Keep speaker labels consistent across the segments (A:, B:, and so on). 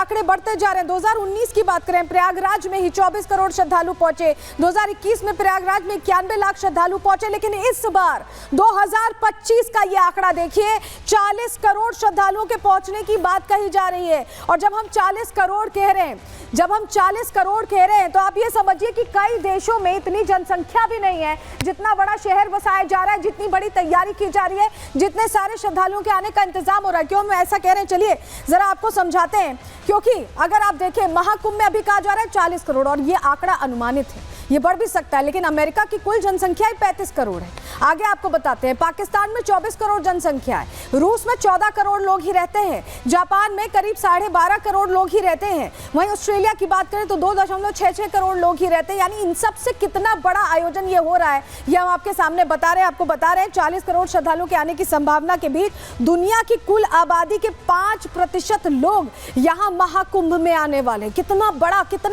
A: आंकड़े बढ़ते जा रहे हैं। 2019 की बात करें, प्रयागराज में ही 24 करोड़ श्रद्धालु पहुंचे। 2021 में प्रयागराज में 91 लाख श्रद्धालु पहुंचे, लेकिन इस बार 2025 का ये आंकड़ा देखिए, 40 करोड़ श्रद्धालुओं के पहुंचने की बात कही जा रही है। और जब हम 40 करोड़ कह रहे हैं, तो आप ये समझिए कि कई देशों में इतनी जनसंख्या भी नहीं है, जितना बड़ा शहर बसाया जा रहा है, जितनी बड़ी तैयारी की जा रही है, जितने सारे श्रद्धालुओं के आने का इंतजाम हो रहा है। क्यों हम ऐसा कह रहे हैं, चलिए जरा आपको समझाते हैं। क्योंकि अगर आप देखें, महाकुंभ में अभी कहा जा रहा है 40 करोड़, और ये आंकड़ा अनुमानित है, ये बढ़ भी सकता है, लेकिन अमेरिका की कुल जनसंख्या ही 35 करोड़ है। आगे आपको बताते हैं, पाकिस्तान में 24 करोड़ जनसंख्या है, रूस में 14 करोड़ लोग ही रहते हैं, जापान में करीब 12.5 करोड़ लोग ही रहते हैं, वहीं ऑस्ट्रेलिया की बात करें तो 2.66 करोड़ लोग ही रहते हैं। यानी इन सब से कितना बड़ा आयोजन ये हो रहा है, ये हम आपके सामने बता रहे हैं। आपको बता रहे हैं 40 करोड़ श्रद्धालुओं के आने की संभावना के बीच दुनिया की कुल आबादी के 5% लोग यहाँ महाकुंभ में आने वाले। कितना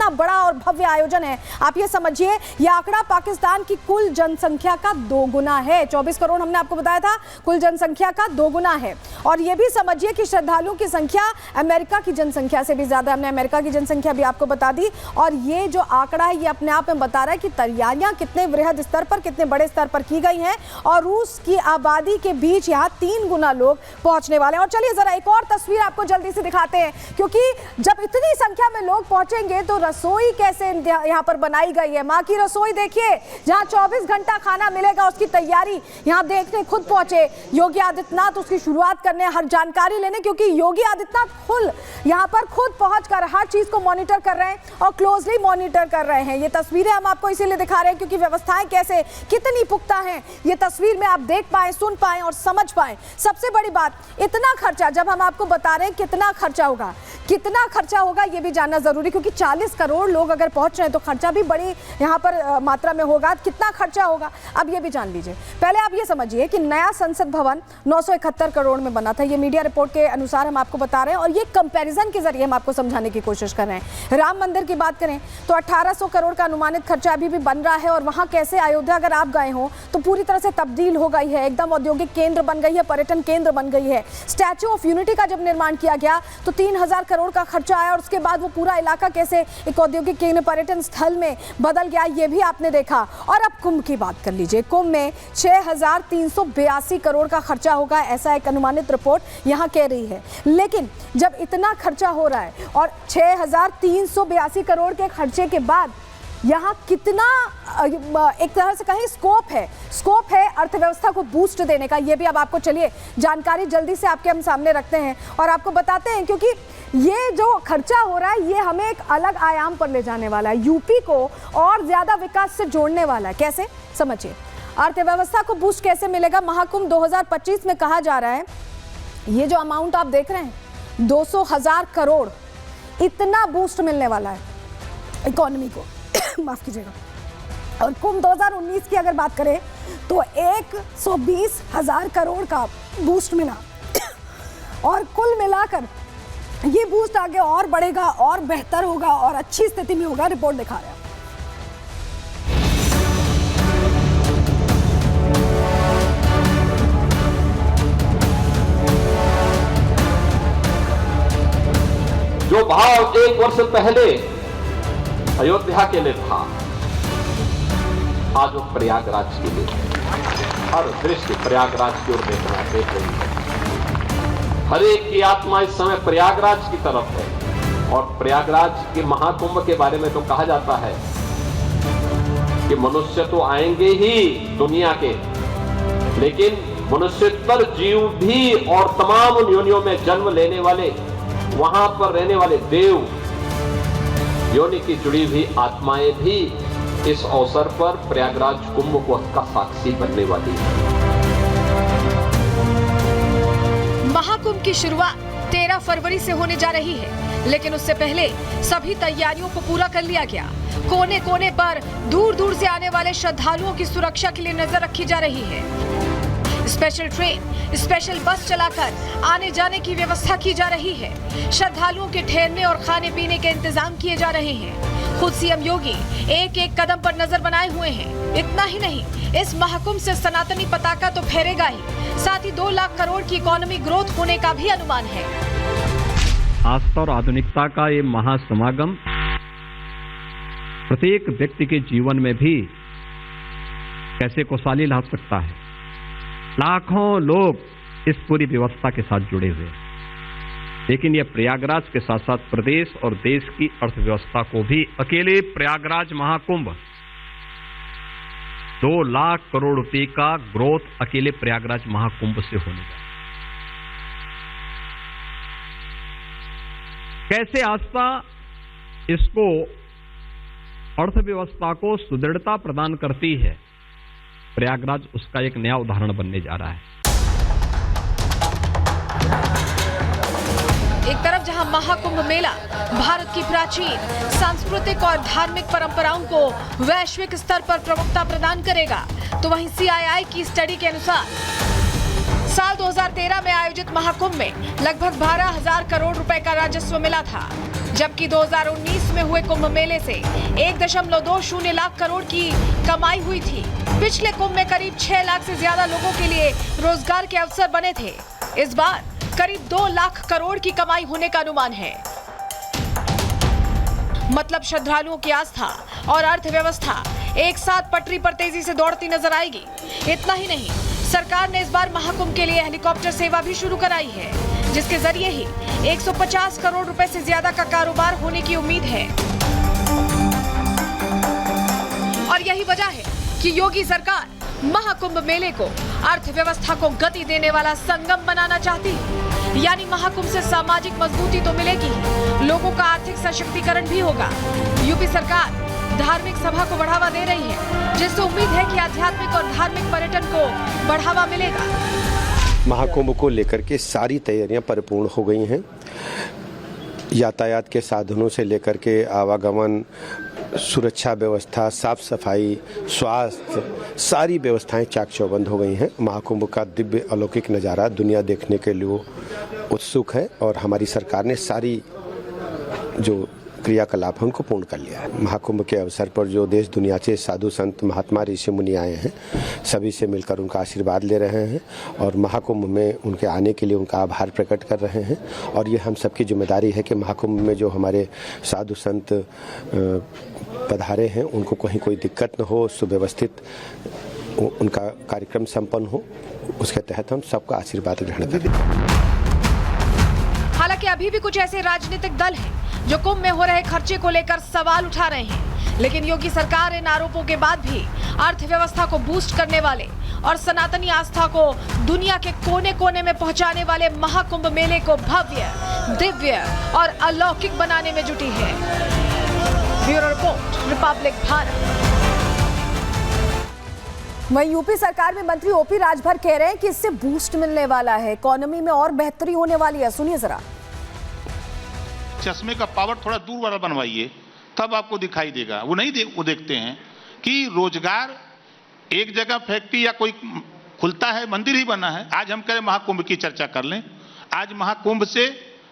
A: बड़ा और भव्य आयोजन है। आप ये समझिए, यह आंकड़ा पाकिस्तान की कुल जनसंख्या का 2 गुना है। 24 करोड़ हमने आपको बताया था, कुल जनसंख्या का 2 गुना है। और यह भी समझिए कि श्रद्धालुओं की संख्या अमेरिका की जनसंख्या से भी ज्यादा। हमने अमेरिका की जनसंख्या भी आपको बता दी। और ये जो आंकड़ा है, ये अपने आप में बता रहा है कि तैयारियां कितने वृहद स्तर पर, कितने बड़े स्तर पर की गई हैं। और रूस की आबादी के बीच यहाँ 3 गुना लोग पहुंचने वाले हैं। और चलिए जरा एक और तस्वीर आपको जल्दी से दिखाते हैं, क्योंकि जब इतनी संख्या में लोग पहुंचेंगे तो रसोई कैसे यहाँ पर बनाई गई है। माँ की रसोई देखिए, जहाँ 24 घंटा खाना मिलेगा, उसकी तैयारी यहाँ देखने खुद पहुंचे योगी आदित्यनाथ, उसकी शुरुआत करने, हर जानकारी लेने, क्योंकि योगी आदित्यनाथ खुद यहाँ पर पहुंचकर हर चीज को मॉनिटर कर रहे हैं और क्लोजली मॉनिटर कर रहे हैं। ये तस्वीरें हम आपको इसीलिए दिखा रहे हैं क्योंकि व्यवस्थाएं कैसे, कितनी पुख्ता हैं, ये तस्वीर में आप देख पाए, सुन पाए और समझ पाए। सबसे बड़ी बात, इतना खर्चा, जब हम आपको बता रहे हैं कितना खर्चा होगा ये भी जानना जरूरी, क्योंकि 40 करोड़ लोग अगर पहुंच रहे हैं तो खर्चा भी बड़ी यहाँ पर मात्रा में होगा। कितना खर्चा होगा अब ये भी जान लीजिए। पहले आप ये समझिए कि नया संसद भवन 971 करोड़ में बना था, ये मीडिया रिपोर्ट के अनुसार हम आपको बता रहे हैं, और ये कंपैरिजन के जरिए हम आपको समझाने की कोशिश कर रहे हैं। राम मंदिर की बात करें तो 1800 करोड़ का अनुमानित खर्चा अभी भी बन रहा है। और वहां कैसे, अयोध्या अगर आप गए हो तो पूरी तरह से तब्दील हो गई है, एकदम औद्योगिक केंद्र बन गई है, पर्यटन केंद्र बन गई है। स्टैच्यू ऑफ यूनिटी का जब निर्माण किया गया तो 3000 करोड़ का खर्चा आया, और उसके बाद वो पूरा इलाका कैसे एक औद्योगिक केंद्र, पर्यटन स्थल में बदल गया, ये भी आपने देखा। और अब कुंभ की बात कर लीजिए, कुंभ में 6382 करोड़ का खर्चा होगा, ऐसा एक अनुमानित रिपोर्ट यहाँ कह रही है। लेकिन जब इतना खर्चा हो रहा है और 6382 करोड़ के खर्चे के बाद यहाँ कितना एक तरह से कहीं स्कोप है अर्थव्यवस्था को बूस्ट देने का, ये भी अब आपको चलिए जानकारी जल्दी से आपके हम सामने रखते हैं और आपको बताते हैं। क्योंकि ये जो खर्चा हो रहा है ये हमें एक अलग आयाम पर ले जाने वाला है, यूपी को और ज्यादा विकास से जोड़ने वाला है। कैसे, समझिए। अर्थव्यवस्था को बूस्ट कैसे मिलेगा? महाकुंभ 2025 में कहा जा रहा है, ये जो अमाउंट आप देख रहे हैं 200,000 करोड़, इतना बूस्ट मिलने वाला है इकोनॉमी को माफ कीजिएगा। और कुंभ 2019 की अगर बात करें तो 120,000 करोड़ का बूस्ट मिला, और कुल मिलाकर ये बूस्ट आगे और बढ़ेगा और बेहतर होगा और अच्छी स्थिति में होगा, रिपोर्ट दिखा रहा है।
B: जो भाव 1 वर्ष पहले अयोध्या के लिए था, आज वो प्रयागराज के लिए है। हर दृष्टि प्रयागराज की ओर देख रही है। हर एक की आत्मा इस समय प्रयागराज की तरफ है। और प्रयागराज के महाकुंभ के बारे में तो कहा जाता है कि मनुष्य तो आएंगे ही दुनिया के, लेकिन मनुष्यतर जीव भी और तमाम योनियों में जन्म लेने वाले, वहां पर रहने वाले देव योनि की जुड़ी हुई आत्माएं भी इस अवसर पर प्रयागराज कुंभ को का साक्षी बनने वाली है।
C: महाकुंभ की शुरुआत 13 फरवरी से होने जा रही है, लेकिन उससे पहले सभी तैयारियों को पूरा कर लिया गया। कोने कोने पर दूर दूर से आने वाले श्रद्धालुओं की सुरक्षा के लिए नजर रखी जा रही है। स्पेशल ट्रेन, स्पेशल बस चलाकर आने जाने की व्यवस्था की जा रही है। श्रद्धालुओं के ठहरने और खाने पीने के इंतजाम किए जा रहे हैं। खुद सीएम योगी एक एक कदम पर नजर बनाए हुए हैं। इतना ही नहीं, इस महाकुंभ से सनातनी पताका तो फहरेगा ही, साथ ही 2 लाख करोड़ की इकोनॉमी ग्रोथ होने का भी अनुमान है।
D: आस्था और आधुनिकता का ये महासमागम प्रत्येक व्यक्ति के जीवन में भी कैसे खुशहाली ला सकता है। लाखों लोग इस पूरी व्यवस्था के साथ जुड़े हुए हैं, लेकिन यह प्रयागराज के साथ साथ प्रदेश और देश की अर्थव्यवस्था को भी अकेले प्रयागराज महाकुंभ 2 लाख करोड़ रुपए का ग्रोथ अकेले प्रयागराज महाकुंभ से होने का। कैसे आस्था इसको अर्थव्यवस्था को सुदृढ़ता प्रदान करती है, प्रयागराज उसका एक नया उदाहरण बनने जा रहा है।
C: एक तरफ जहां महाकुंभ मेला भारत की प्राचीन सांस्कृतिक और धार्मिक परंपराओं को वैश्विक स्तर पर प्रमुखता प्रदान करेगा, तो वहीं सीआईआई की स्टडी के अनुसार साल 2013 में आयोजित महाकुंभ में लगभग 12,000 करोड़ रुपए का राजस्व मिला था, जबकि 2019 में हुए कुंभ मेले से 1.20 लाख करोड़ की कमाई हुई थी। पिछले कुंभ में करीब 6 लाख से ज्यादा लोगों के लिए रोजगार के अवसर बने थे। इस बार करीब 2 लाख करोड़ की कमाई होने का अनुमान है। मतलब श्रद्धालुओं की आस्था और अर्थव्यवस्था एक साथ पटरी पर तेजी से दौड़ती नजर आएगी। इतना ही नहीं, सरकार ने इस बार महाकुंभ के लिए हेलीकॉप्टर सेवा भी शुरू कराई है, जिसके जरिए ही 150 करोड़ रुपए से ज्यादा का कारोबार होने की उम्मीद है। और यही वजह है कि योगी सरकार महाकुंभ मेले को अर्थव्यवस्था को गति देने वाला संगम बनाना चाहती है। यानी महाकुंभ से सामाजिक मजबूती तो मिलेगी, लोगों का आर्थिक सशक्तिकरण भी होगा। यूपी सरकार धार्मिक सभा को बढ़ावा दे रही है, जिससे उम्मीद है कि आध्यात्मिक और धार्मिक पर्यटन को बढ़ावा मिलेगा।
E: महाकुंभ को लेकर के सारी तैयारियां परिपूर्ण हो गई हैं। यातायात के साधनों से लेकर के आवागमन, सुरक्षा व्यवस्था, साफ सफाई, स्वास्थ्य, सारी व्यवस्थाएं चाक चौबंद हो गई हैं। महाकुंभ का दिव्य अलौकिक नज़ारा दुनिया देखने के लिए उत्सुक है और हमारी सरकार ने सारी जो क्रियाकलाप है उनको पूर्ण कर लिया है। महाकुंभ के अवसर पर जो देश दुनिया से साधु संत महात्मा ऋषि मुनि आए हैं, सभी से मिलकर उनका आशीर्वाद ले रहे हैं और महाकुंभ में उनके आने के लिए उनका आभार प्रकट कर रहे हैं। और ये हम सबकी जिम्मेदारी है कि महाकुंभ में जो हमारे साधु संत पधारे हैं उनको कहीं कोई दिक्कत न हो, सुव्यवस्थित उनका कार्यक्रम संपन्न हो, उसके तहत हम सबका आशीर्वाद ग्रहण करें।
C: हालांकि अभी भी कुछ ऐसे राजनीतिक दल हैं जो कुंभ में हो रहे खर्चे को लेकर सवाल उठा रहे हैं, लेकिन योगी सरकार इन आरोपों के बाद भी अर्थव्यवस्था को बूस्ट करने वाले और सनातनी आस्था को दुनिया के कोने कोने में पहुंचाने वाले महाकुंभ मेले को भव्य, दिव्य और अलौकिक बनाने में जुटी है। Bureau report, Republic Bharat.
A: वहीं यूपी सरकार में मंत्री ओपी राजभर कह रहे हैं कि इससे बूस्ट मिलने वाला है, इकोनॉमी में और बेहतरी होने वाली है। सुनिए जरा।
F: चश्मे का पावर थोड़ा दूर वाला बनवाइए, तब आपको दिखाई देगा। वो नहीं वो देखते हैं कि रोजगार एक जगह फैक्ट्री या कोई खुलता है, मंदिर ही बना है। आज हम करें महाकुंभ की चर्चा कर लें, आज महाकुंभ से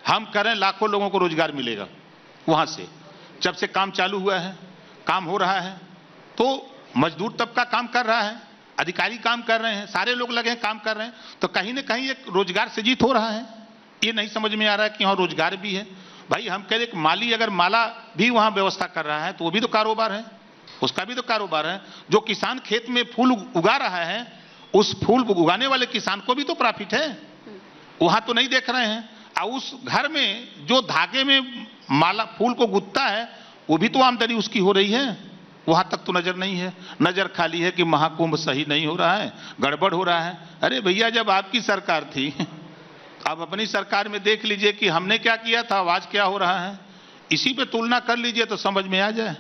F: हम करें लाखों लोगों को रोजगार मिलेगा। वहां से जब से काम चालू हुआ है, काम हो रहा है, तो मजदूर तबका काम कर रहा है, अधिकारी काम कर रहे हैं, सारे लोग लगे हैं काम कर रहे हैं, तो कहीं ना कहीं एक रोजगार सृजित हो रहा है। ये नहीं समझ में आ रहा है कि वहां रोजगार भी है। भाई हम कह रहे कि माली अगर माला भी वहां व्यवस्था कर रहा है तो वो भी तो कारोबार है, उसका भी तो कारोबार है। जो किसान खेत में फूल उगा रहा है, उस फूल उगाने वाले किसान को भी तो प्रॉफिट है, वहां तो नहीं देख रहे हैं। और उस घर में जो धागे में माला फूल को गुथता है, वो भी तो आमदनी उसकी हो रही है, वहां तक तो नजर नहीं है। नजर खाली है कि महाकुंभ सही नहीं हो रहा है, गड़बड़ हो रहा है। अरे भैया, जब आपकी सरकार थी, आप अपनी सरकार में देख लीजिए कि हमने क्या किया था, आज क्या हो रहा है। इसी पे तुलना कर लीजिए तो समझ में आ जाए।